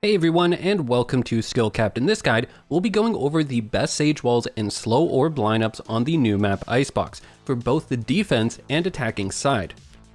Hey everyone, and welcome to SkillCapped. In this guide, we'll be going over the best Sage walls and Slow Orb lineups on the new map ICEBOX for both the defense and attacking side.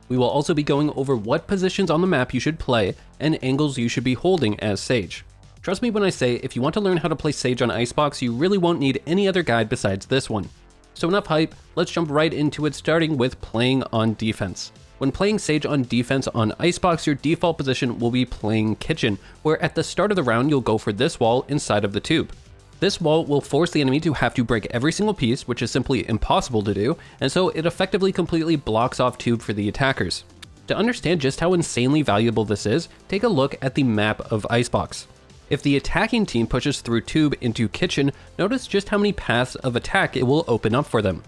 We will also be going over what positions on the map you should play and angles you should be holding as Sage. Trust me when I say, if you want to learn how to play Sage on ICEBOX, you really won't need any other guide besides this one. So enough hype, let's jump right into it, starting with playing on defense. When playing Sage on defense on ICEBOX, your default position will be playing Kitchen, where at the start of the round you'll go for this wall inside of the tube. This wall will force the enemy to have to break every single piece, which is simply impossible to do, and so it effectively completely blocks off tube for the attackers. To understand just how insanely valuable this is, take a look at the map of ICEBOX. If the attacking team pushes through tube into Kitchen, notice just how many paths of attack it will open up for them.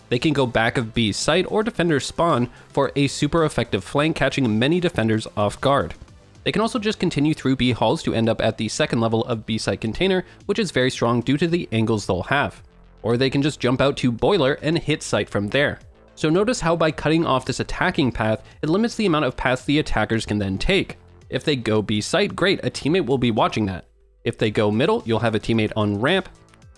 They can go back of B site or defender spawn for a super effective flank, catching many defenders off guard. They can also just continue through B halls to end up at the second level of B site container, which is very strong due to the angles they'll have. Or they can just jump out to boiler and hit site from there. So notice how by cutting off this attacking path, it limits the amount of paths the attackers can then take. If they go B site, great, a teammate will be watching that. If they go middle, you'll have a teammate on ramp.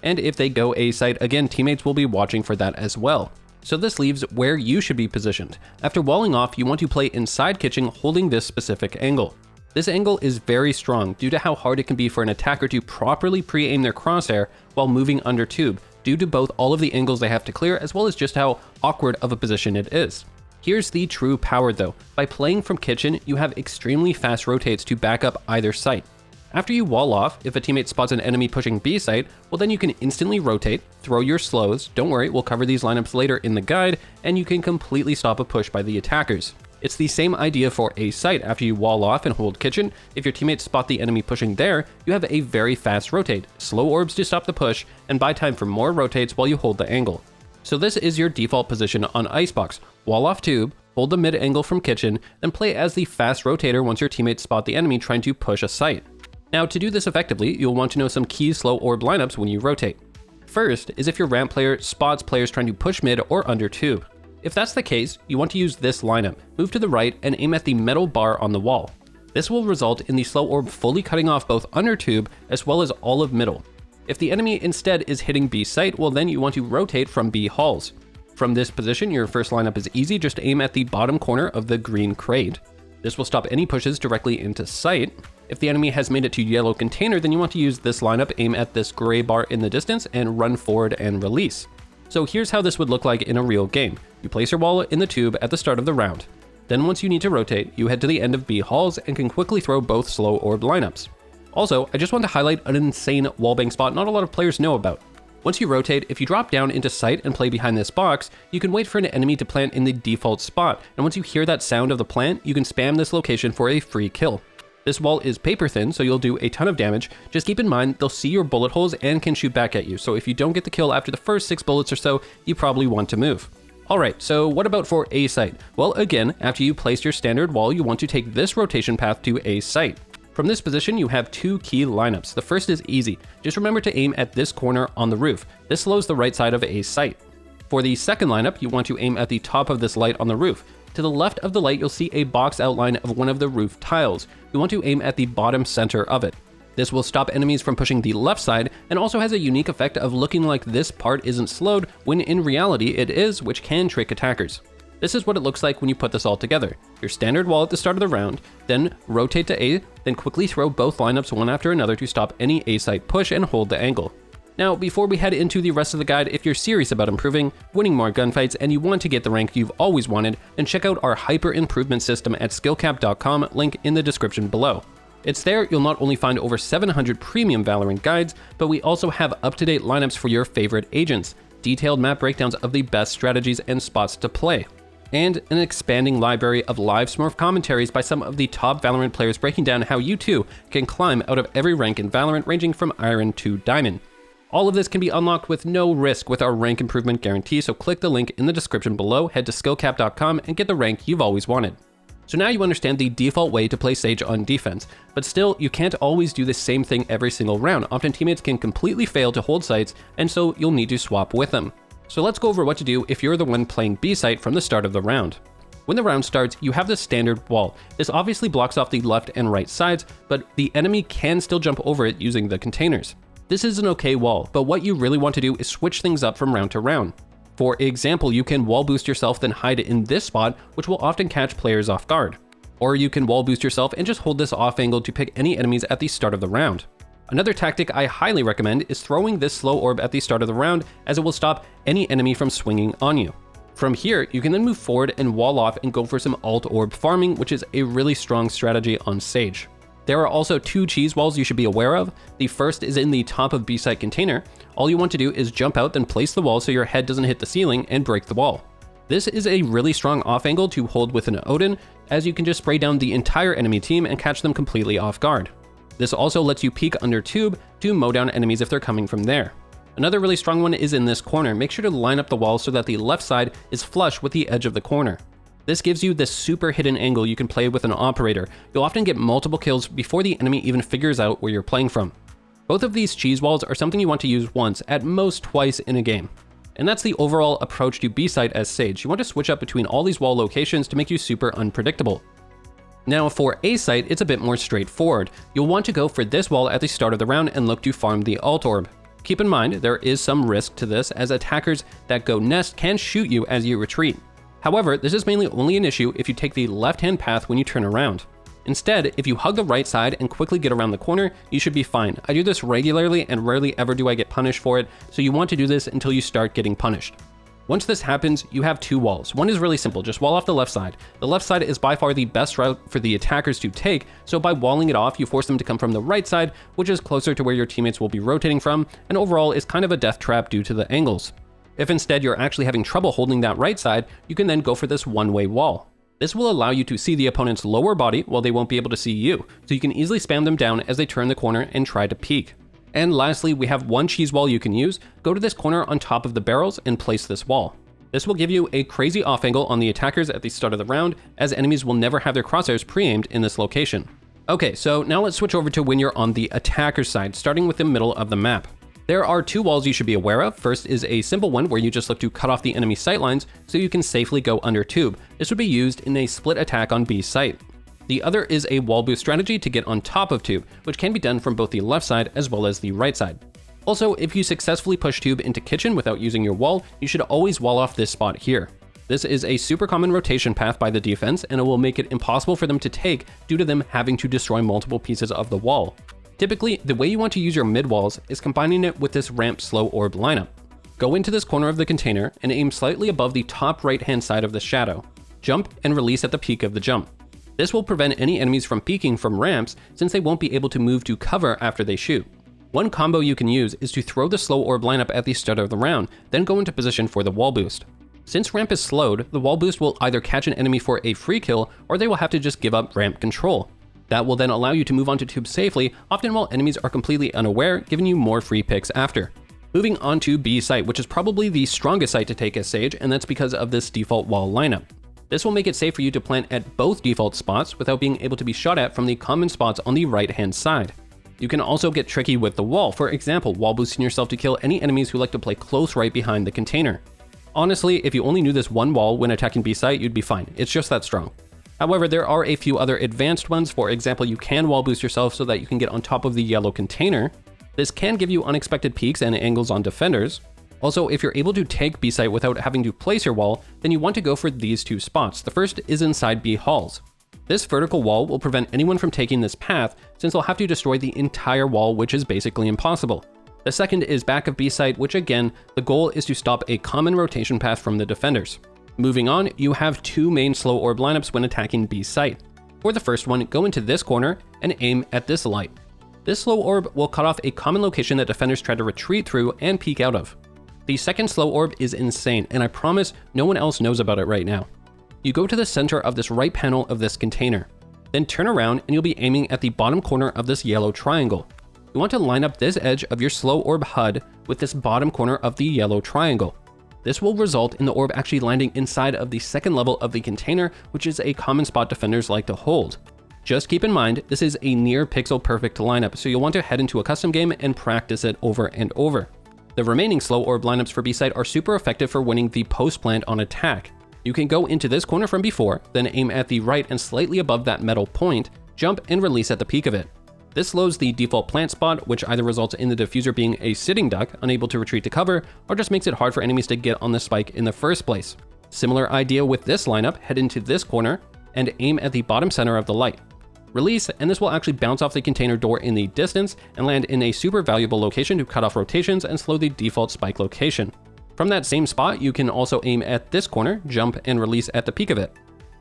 And if they go A site, again, teammates will be watching for that as well. So this leaves where you should be positioned. After walling off, you want to play inside Kitchen holding this specific angle. This angle is very strong due to how hard it can be for an attacker to properly pre-aim their crosshair while moving under tube, due to both all of the angles they have to clear as well as just how awkward of a position it is. Here's the true power though. By playing from Kitchen, you have extremely fast rotates to back up either site. After you wall off, if a teammate spots an enemy pushing B site, well then you can instantly rotate, throw your slows, don't worry, we'll cover these lineups later in the guide, and you can completely stop a push by the attackers. It's the same idea for A site. After you wall off and hold Kitchen, if your teammates spot the enemy pushing there, you have a very fast rotate, slow orbs to stop the push, and buy time for more rotates while you hold the angle. So this is your default position on ICEBOX. Wall off tube, hold the mid angle from Kitchen, then play as the fast rotator once your teammates spot the enemy trying to push a site. Now, to do this effectively, you'll want to know some key slow orb lineups when you rotate. First is if your ramp player spots players trying to push mid or under tube. If that's the case, you want to use this lineup. Move to the right and aim at the metal bar on the wall. This will result in the slow orb fully cutting off both under tube as well as all of middle. If the enemy instead is hitting B site, well then you want to rotate from B halls. From this position, your first lineup is easy, just aim at the bottom corner of the green crate. This will stop any pushes directly into site. If the enemy has made it to yellow container, then you want to use this lineup, aim at this gray bar in the distance, and run forward and release. So here's how this would look like in a real game. You place your wall in the tube at the start of the round. Then once you need to rotate, you head to the end of B halls and can quickly throw both slow orb lineups. Also, I just want to highlight an insane wallbang spot not a lot of players know about. Once you rotate, if you drop down into sight and play behind this box, you can wait for an enemy to plant in the default spot, and once you hear that sound of the plant, you can spam this location for a free kill. This wall is paper thin, so you'll do a ton of damage. Just keep in mind, they'll see your bullet holes and can shoot back at you, so if you don't get the kill after the first 6 bullets or so, you probably want to move. Alright, so what about for A site? Well, again, after you place your standard wall, you want to take this rotation path to A site. From this position, you have 2 key lineups. The first is easy. Just remember to aim at this corner on the roof. This slows the right side of A site. For the second lineup, you want to aim at the top of this light on the roof. To the left of the light, you'll see a box outline of one of the roof tiles. You want to aim at the bottom center of it. This will stop enemies from pushing the left side and also has a unique effect of looking like this part isn't slowed when in reality it is, which can trick attackers. This is what it looks like when you put this all together. Your standard wall at the start of the round, then rotate to A, then quickly throw both lineups one after another to stop any A site push and hold the angle. Now, before we head into the rest of the guide, if you're serious about improving, winning more gunfights, and you want to get the rank you've always wanted, then check out our hyper improvement system at SkillCapped.com, link in the description below. It's there you'll not only find over 700 premium Valorant guides, but we also have up-to-date lineups for your favorite agents, detailed map breakdowns of the best strategies and spots to play, and an expanding library of live Smurf commentaries by some of the top Valorant players breaking down how you too can climb out of every rank in Valorant ranging from Iron to Diamond. All of this can be unlocked with no risk with our rank improvement guarantee, so click the link in the description below, head to skillcapped.com and get the rank you've always wanted. So now you understand the default way to play Sage on defense, but still, you can't always do the same thing every single round. Often teammates can completely fail to hold sites, and so you'll need to swap with them. So let's go over what to do if you're the one playing B site from the start of the round. When the round starts, you have the standard wall. This obviously blocks off the left and right sides, but the enemy can still jump over it using the containers. This is an okay wall, but what you really want to do is switch things up from round to round. For example, you can wall boost yourself then hide in this spot, which will often catch players off guard. Or you can wall boost yourself and just hold this off angle to pick any enemies at the start of the round. Another tactic I highly recommend is throwing this slow orb at the start of the round, as it will stop any enemy from swinging on you. From here, you can then move forward and wall off and go for some alt orb farming, which is a really strong strategy on Sage. There are also 2 cheese walls you should be aware of. The first is in the top of B site container. All you want to do is jump out, then place the wall so your head doesn't hit the ceiling and break the wall. This is a really strong off angle to hold with an Odin, as you can just spray down the entire enemy team and catch them completely off guard. This also lets you peek under tube to mow down enemies if they're coming from there. Another really strong one is in this corner. Make sure to line up the wall so that the left side is flush with the edge of the corner. This gives you this super hidden angle you can play with an operator. You'll often get multiple kills before the enemy even figures out where you're playing from. Both of these cheese walls are something you want to use once, at most twice in a game. And that's the overall approach to B site as Sage. You want to switch up between all these wall locations to make you super unpredictable. Now for A site, it's a bit more straightforward. You'll want to go for this wall at the start of the round and look to farm the alt orb. Keep in mind, there is some risk to this, as attackers that go nest can shoot you as you retreat. However, this is mainly only an issue if you take the left-hand path when you turn around. Instead, if you hug the right side and quickly get around the corner, you should be fine. I do this regularly and rarely ever do I get punished for it, so you want to do this until you start getting punished. Once this happens, you have 2 walls. One is really simple, just wall off the left side. The left side is by far the best route for the attackers to take, so by walling it off, you force them to come from the right side, which is closer to where your teammates will be rotating from, and overall is kind of a death trap due to the angles. If instead you're actually having trouble holding that right side, you can then go for this one-way wall. This will allow you to see the opponent's lower body while they won't be able to see you, so you can easily spam them down as they turn the corner and try to peek. And lastly, we have one cheese wall you can use. Go to this corner on top of the barrels and place this wall. This will give you a crazy off angle on the attackers at the start of the round, as enemies will never have their crosshairs pre-aimed in this location. Okay, so now let's switch over to when you're on the attacker side, starting with the middle of the map. There are 2 walls you should be aware of. First is a simple one where you just look to cut off the enemy sightlines so you can safely go under tube. This would be used in a split attack on B site. The other is a wall boost strategy to get on top of tube, which can be done from both the left side as well as the right side. Also, if you successfully push tube into kitchen without using your wall, you should always wall off this spot here. This is a super common rotation path by the defense, and it will make it impossible for them to take due to them having to destroy multiple pieces of the wall. Typically, the way you want to use your mid walls is combining it with this ramp slow orb lineup. Go into this corner of the container and aim slightly above the top right hand side of the shadow. Jump and release at the peak of the jump. This will prevent any enemies from peeking from ramps, since they won't be able to move to cover after they shoot. One combo you can use is to throw the slow orb lineup at the start of the round, then go into position for the wall boost. Since ramp is slowed, the wall boost will either catch an enemy for a free kill, or they will have to just give up ramp control. That will then allow you to move onto tube safely, often while enemies are completely unaware, giving you more free picks after. Moving on to B site, which is probably the strongest site to take as Sage, and that's because of this default wall lineup. This will make it safe for you to plant at both default spots without being able to be shot at from the common spots on the right hand side. You can also get tricky with the wall, for example, wall boosting yourself to kill any enemies who like to play close right behind the container. Honestly, if you only knew this one wall when attacking B site, you'd be fine. It's just that strong. However, there are a few other advanced ones. For example, you can wall boost yourself so that you can get on top of the yellow container. This can give you unexpected peaks and angles on defenders. Also, if you're able to take B site without having to place your wall, then you want to go for these 2 spots. The first is inside B halls. This vertical wall will prevent anyone from taking this path, since they'll have to destroy the entire wall, which is basically impossible. The second is back of B site, which again, the goal is to stop a common rotation path from the defenders. Moving on, you have 2 main slow orb lineups when attacking B site. For the first one, go into this corner and aim at this light. This slow orb will cut off a common location that defenders try to retreat through and peek out of. The second slow orb is insane, and I promise no one else knows about it right now. You go to the center of this right panel of this container. Then turn around and you'll be aiming at the bottom corner of this yellow triangle. You want to line up this edge of your slow orb HUD with this bottom corner of the yellow triangle. This will result in the orb actually landing inside of the second level of the container, which is a common spot defenders like to hold. Just keep in mind, this is a near pixel perfect lineup, so you'll want to head into a custom game and practice it over and over. The remaining slow orb lineups for B site are super effective for winning the post plant on attack. You can go into this corner from before, then aim at the right and slightly above that metal point, jump and release at the peak of it. This slows the default plant spot, which either results in the diffuser being a sitting duck, unable to retreat to cover, or just makes it hard for enemies to get on the spike in the first place. Similar idea with this lineup, head into this corner and aim at the bottom center of the light. Release, and this will actually bounce off the container door in the distance and land in a super valuable location to cut off rotations and slow the default spike location. From that same spot, you can also aim at this corner, jump and release at the peak of it.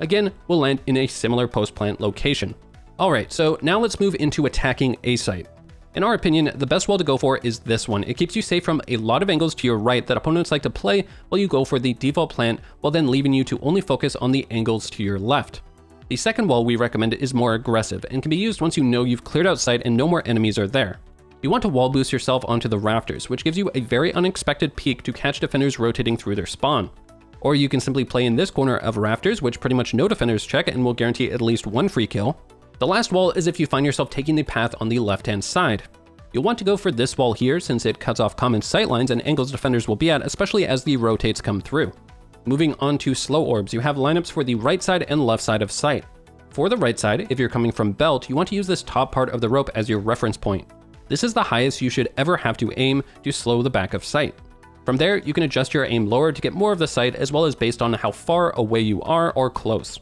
Again, we'll land in a similar post-plant location. Alright, so now let's move into attacking a site. In our opinion, the best wall to go for is this one. It keeps you safe from a lot of angles to your right that opponents like to play while you go for the default plant, while then leaving you to only focus on the angles to your left. The second wall we recommend is more aggressive and can be used once you know you've cleared out sight and no more enemies are there. You want to wall boost yourself onto the rafters, which gives you a very unexpected peek to catch defenders rotating through their spawn. Or you can simply play in this corner of rafters, which pretty much no defenders check and will guarantee at least one free kill. The last wall is if you find yourself taking the path on the left-hand side. You'll want to go for this wall here since it cuts off common sight lines and angles defenders will be at, especially as the rotates come through. Moving on to slow orbs, you have lineups for the right side and left side of sight. For the right side, if you're coming from belt, you want to use this top part of the rope as your reference point. This is the highest you should ever have to aim to slow the back of sight. From there, you can adjust your aim lower to get more of the sight as well as based on how far away you are or close.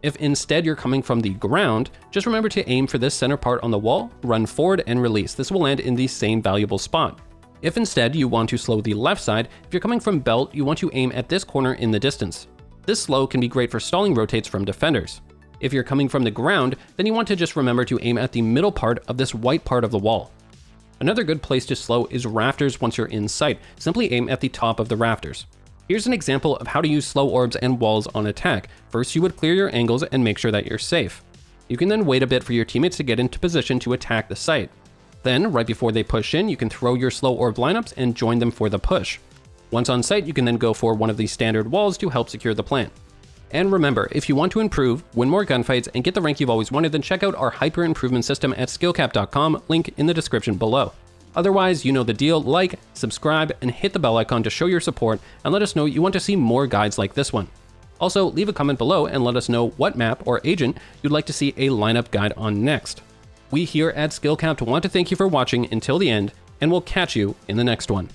If instead you're coming from the ground, just remember to aim for this center part on the wall, run forward and release. This will land in the same valuable spot. If instead you want to slow the left side, if you're coming from belt, you want to aim at this corner in the distance. This slow can be great for stalling rotates from defenders. If you're coming from the ground, then you want to just remember to aim at the middle part of this white part of the wall. Another good place to slow is rafters once you're in sight. Simply aim at the top of the rafters. Here's an example of how to use slow orbs and walls on attack. First, you would clear your angles and make sure that you're safe. You can then wait a bit for your teammates to get into position to attack the site. Then, right before they push in, you can throw your slow orb lineups and join them for the push. Once on site, you can then go for one of these standard walls to help secure the plant. And remember, if you want to improve, win more gunfights, and get the rank you've always wanted, then check out our hyper improvement system at skillcapped.com, link in the description below. Otherwise, you know the deal, like, subscribe, and hit the bell icon to show your support, and let us know you want to see more guides like this one. Also, leave a comment below and let us know what map or agent you'd like to see a lineup guide on next. We here at SkillCapped want to thank you for watching until the end, and we'll catch you in the next one.